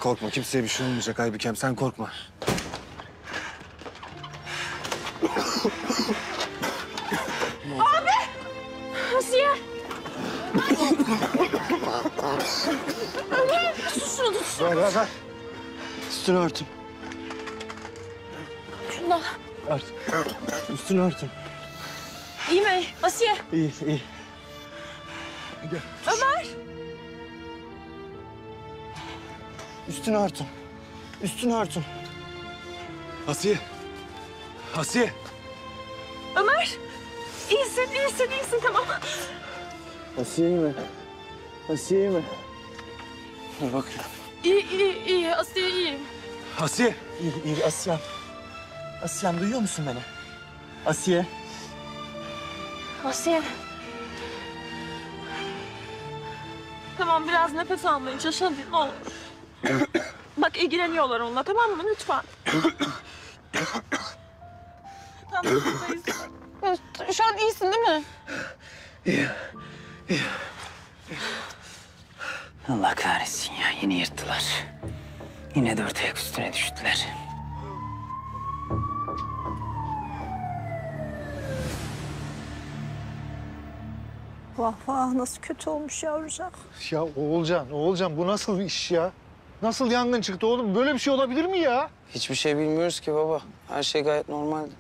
Korkma, kimseye bir şey olmayacak Aybükem, sen korkma. Abi! Asiye! Ömer! Tut şunu, tut şunu. Ver. Üstünü örtün. Şundan. Ört. Üstünü örtün. İyi mi? Asiye! İyi. Gel. Ömer! Üstünü örtün. Üstünü örtün. Asiye. Ömer! İyisin, tamam. Asiye iyi mi? Asiye iyi mi? Dur bakayım. İyi. Asiye iyi. Asiye. İyi Asiyem. Asiyem duyuyor musun beni? Asiye. Asiye. Tamam, biraz nefes almaya çalış hadi, ne olur. Bak, ilgileniyorlar onunla, tamam mı? Lütfen. Tamam, buradayız. Şu an iyisin değil mi? İyi. Allah kahretsin ya, yine yırttılar. Yine dört ayak üstüne düştüler. Vah nasıl kötü olmuş yavrucak. Ya Oğulcan bu nasıl bir iş ya? Nasıl yangın çıktı oğlum? Böyle bir şey olabilir mi ya? Hiçbir şey bilmiyoruz ki baba. Her şey gayet normaldi.